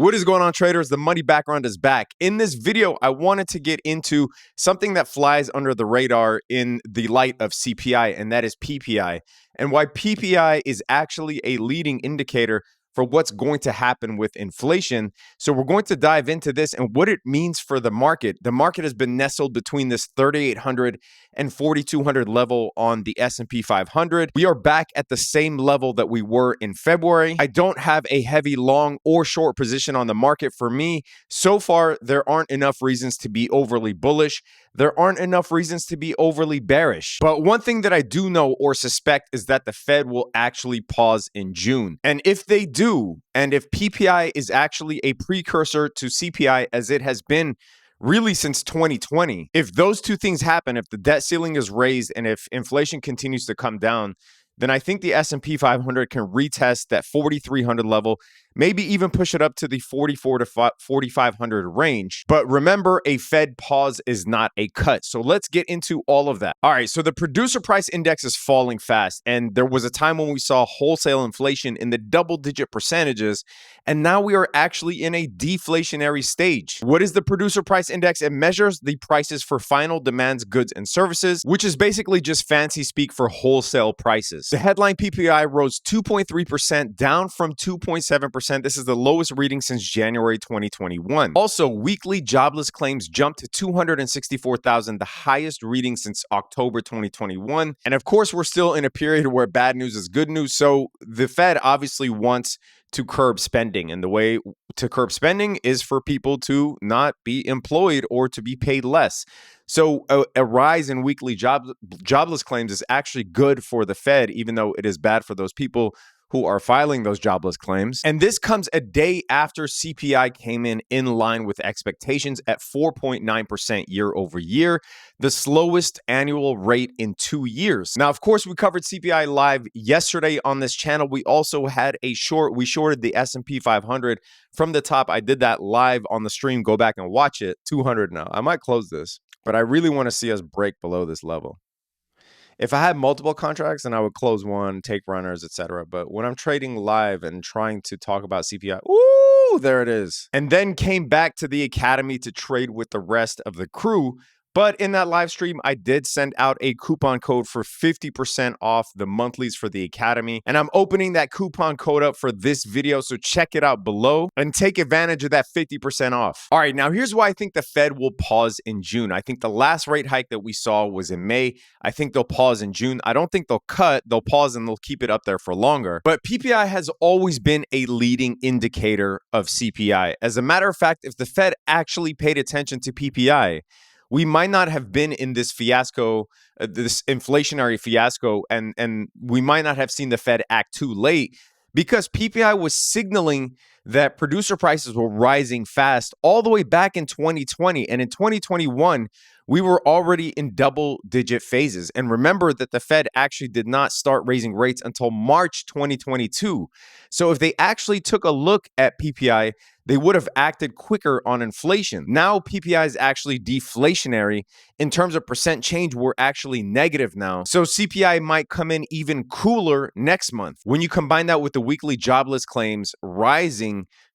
What is going on, traders? The Money Background is back. In this video, I wanted to get into something that flies under the radar in the light of CPI, and that is PPI, and why PPI is actually a leading indicator for what's going to happen with inflation. So we're going to dive into this and what it means for the market. The market has been nestled between this 3,800 and 4,200 level on the S&P 500. We are back at the same level that we were in February. I don't have a heavy long or short position on the market. For me, so far, there aren't enough reasons to be overly bullish. There aren't enough reasons to be overly bearish. But one thing that I do know or suspect is that the Fed will actually pause in June. And if they do, and if PPI is actually a precursor to CPI as it has been really since 2020, if those two things happen, if the debt ceiling is raised and if inflation continues to come down, then I think the S&P 500 can retest that 4,300 level, maybe even push it up to the 4,400 to 4,500 range. But remember, a Fed pause is not a cut. So let's get into all of that. All right, so the producer price index is falling fast. And there was a time when we saw wholesale inflation in the double-digit percentages. And now we are actually in a deflationary stage. What is the producer price index? It measures the prices for final demands, goods, and services, which is basically just fancy speak for wholesale prices. The headline PPI rose 2.3%, down from 2.7%. This is the lowest reading since January 2021. Also, weekly jobless claims jumped to 264,000, the highest reading since October 2021. And of course, we're still in a period where bad news is good news. So the Fed obviously wants to curb spending. And the way to curb spending is for people to not be employed or to be paid less. So a rise in weekly jobless claims is actually good for the Fed, even though it is bad for those people who are filing those jobless claims. And this comes a day after CPI came in line with expectations at 4.9% year over year, the slowest annual rate in 2 years. Now, of course, we covered CPI live yesterday on this channel. We also had we shorted the S&P 500 from the top. I did that live on the stream. Go back and watch it. 200 now. I might close this, but I really want to see us break below this level. If I had multiple contracts, then I would close one, take runners, etc. But when I'm trading live and trying to talk about CPI, ooh, there it is. And then came back to the academy to trade with the rest of the crew. But in that live stream, I did send out a coupon code for 50% off the monthlies for the academy. And I'm opening that coupon code up for this video. So check it out below and take advantage of that 50% off. All right, now here's why I think the Fed will pause in June. I think the last rate hike that we saw was in May. I think they'll pause in June. I don't think they'll cut. They'll pause and they'll keep it up there for longer. But PPI has always been a leading indicator of CPI. As a matter of fact, if the Fed actually paid attention to PPI, we might not have been in this fiasco, this inflationary fiasco, and we might not have seen the Fed act too late because PPI was signaling that producer prices were rising fast all the way back in 2020. And in 2021, we were already in double-digit phases. And remember that the Fed actually did not start raising rates until March 2022. So if they actually took a look at PPI, they would have acted quicker on inflation. Now PPI is actually deflationary. In terms of percent change, we're actually negative now. So CPI might come in even cooler next month. When you combine that with the weekly jobless claims rising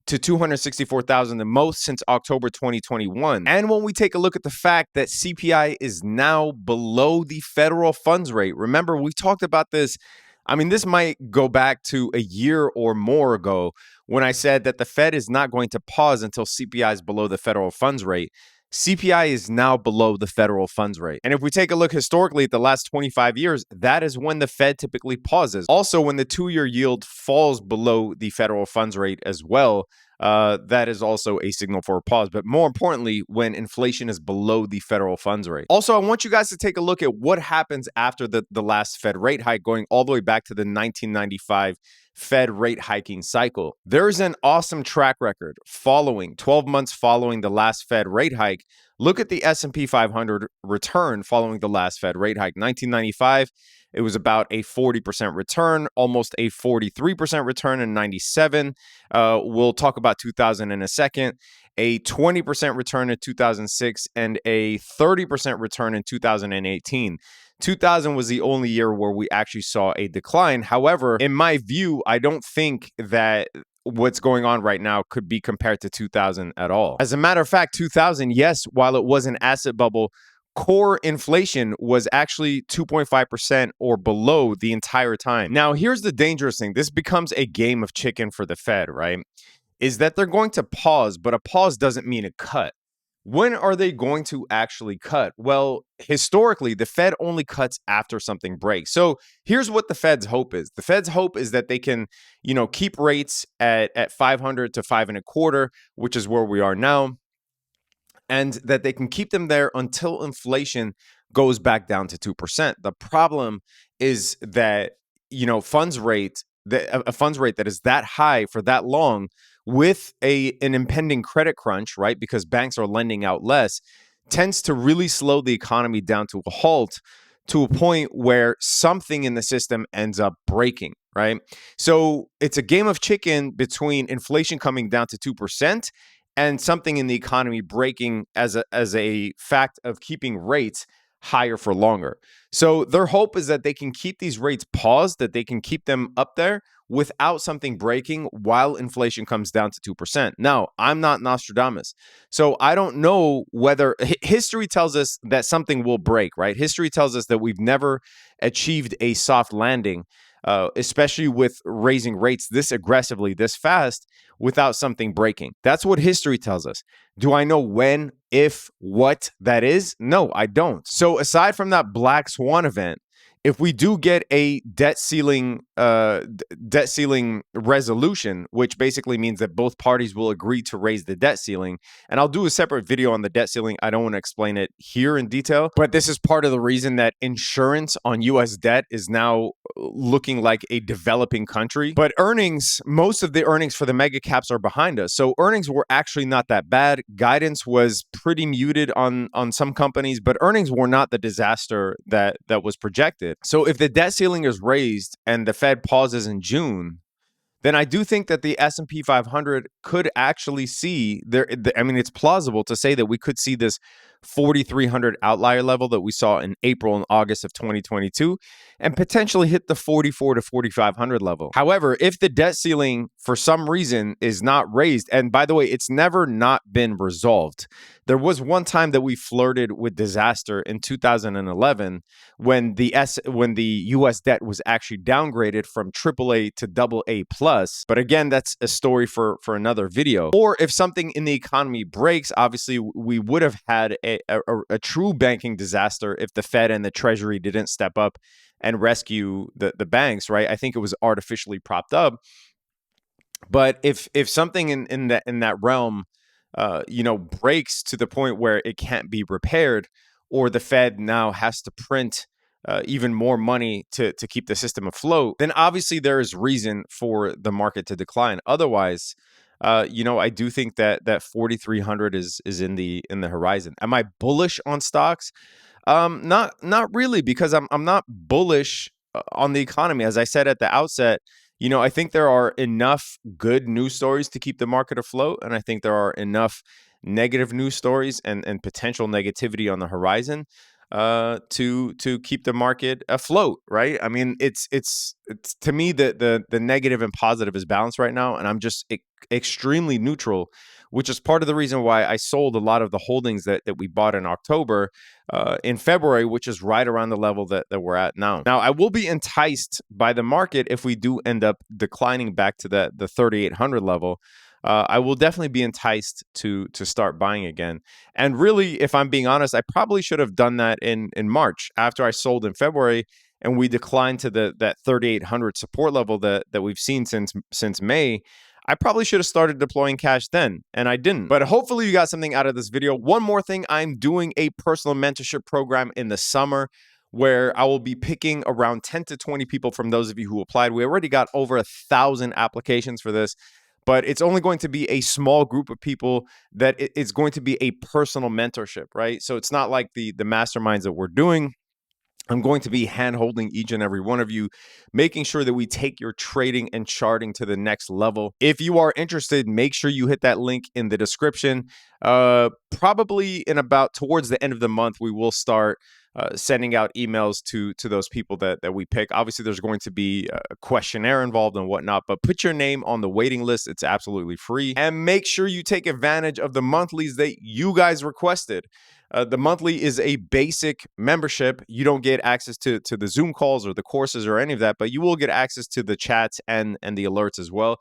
to 264,000, the most since October 2021. And when we take a look at the fact that CPI is now below the federal funds rate. Remember, we talked about this. I mean, this might go back to a year or more ago when I said that the Fed is not going to pause until CPI is below the federal funds rate. CPI is now below the federal funds rate. And if we take a look historically at the last 25 years, that is when the Fed typically pauses. Also, when the 2-year yield falls below the federal funds rate as well, that is also a signal for a pause. But more importantly, when inflation is below the federal funds rate. Also, I want you guys to take a look at what happens after the last Fed rate hike, going all the way back to the 1995 Fed rate hiking cycle. There's an awesome track record following 12 months following the last Fed rate hike. Look at the S&P 500 return following the last Fed rate hike. 1995, it was about a 40% return, almost a 43% return in 97. We'll talk about 2000 in a second. A 20% return in 2006 and a 30% return in 2018. 2000 was the only year where we actually saw a decline. However, in my view, I don't think that what's going on right now could be compared to 2000 at all. As a matter of fact, 2000, yes, while it was an asset bubble, core inflation was actually 2.5% or below the entire time. Now, here's the dangerous thing. This becomes a game of chicken for the Fed, right? Is that they're going to pause, but a pause doesn't mean a cut. When are they going to actually cut? Well, historically, the Fed only cuts after something breaks. So here's what the Fed's hope is. The Fed's hope is that they can, keep rates at 500 to 5.25, which is where we are now, and that they can keep them there until inflation goes back down to 2%. The problem is that, funds rate, a funds rate that is that high for that long with an impending credit crunch, right? Because banks are lending out less, tends to really slow the economy down to a halt, to a point where something in the system ends up breaking, right? So it's a game of chicken between inflation coming down to 2% and something in the economy breaking as a fact of keeping rates higher for longer. So their hope is that they can keep these rates paused, that they can keep them up there without something breaking while inflation comes down to 2%. Now, I'm not Nostradamus, so I don't know whether history tells us that something will break, right? History tells us that we've never achieved a soft landing, especially with raising rates this aggressively, this fast, without something breaking. That's what history tells us. Do I know when, if, what that is? No, I don't. So aside from that black swan event, if we do get a debt ceiling resolution, which basically means that both parties will agree to raise the debt ceiling, and I'll do a separate video on the debt ceiling. I don't want to explain it here in detail, but this is part of the reason that insurance on US debt is now looking like a developing country. But earnings, most of the earnings for the mega caps are behind us. So earnings were actually not that bad. Guidance was pretty muted on some companies, but earnings were not the disaster that was projected. So if the debt ceiling is raised and the Fed pauses in June, then I do think that the S&P 500 could actually see there. I mean, it's plausible to say that we could see this 4,300 outlier level that we saw in April and August of 2022 and potentially hit the 44 to 4,500 level. However, if the debt ceiling for some reason is not raised, and by the way, it's never not been resolved. There was one time that we flirted with disaster in 2011 when the US debt was actually downgraded from AAA to AA plus. But again, that's a story for another video. Or if something in the economy breaks, obviously we would have had a true banking disaster if the Fed and the Treasury didn't step up and rescue the banks, right? I think it was artificially propped up. But if something in that realm breaks to the point where it can't be repaired, or the Fed now has to print even more money to keep the system afloat, then obviously there is reason for the market to decline. Otherwise, I do think that 4,300 is in the horizon. Am I bullish on stocks? Not really, because I'm not bullish on the economy. As I said at the outset, I think there are enough good news stories to keep the market afloat, and I think there are enough negative news stories and potential negativity on the horizon to keep the market afloat, right? I mean, it's to me the negative and positive is balanced right now, and I'm just extremely neutral, which is part of the reason why I sold a lot of the holdings that we bought in October, in February, which is right around the level that we're at now. Now, I will be enticed by the market if we do end up declining back to the 3,800 level. I will definitely be enticed to start buying again. And really, if I'm being honest, I probably should have done that in March after I sold in February and we declined to that 3,800 support level that we've seen since May. I probably should have started deploying cash then, and I didn't. But hopefully you got something out of this video. One more thing, I'm doing a personal mentorship program in the summer where I will be picking around 10 to 20 people from those of you who applied. We already got over 1,000 applications for this, but it's only going to be a small group of people that it's going to be a personal mentorship, right? So it's not like the masterminds that we're doing. I'm going to be hand-holding each and every one of you, making sure that we take your trading and charting to the next level. If you are interested, make sure you hit that link in the description. Probably in about towards the end of the month, we will start sending out emails to those people that we pick. Obviously, there's going to be a questionnaire involved and whatnot, but put your name on the waiting list. It's absolutely free. And make sure you take advantage of the monthlies that you guys requested. The monthly is a basic membership. You don't get access to the Zoom calls or the courses or any of that, but you will get access to the chats and the alerts as well.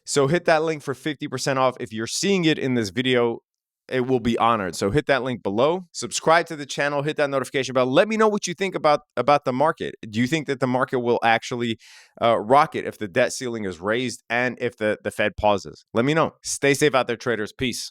So hit that link for 50% off. If you're seeing it in this video, it will be honored. So hit that link below, subscribe to the channel, hit that notification bell. Let me know what you think about the market. Do you think that the market will actually rocket if the debt ceiling is raised and if the Fed pauses? Let me know. Stay safe out there, traders. Peace.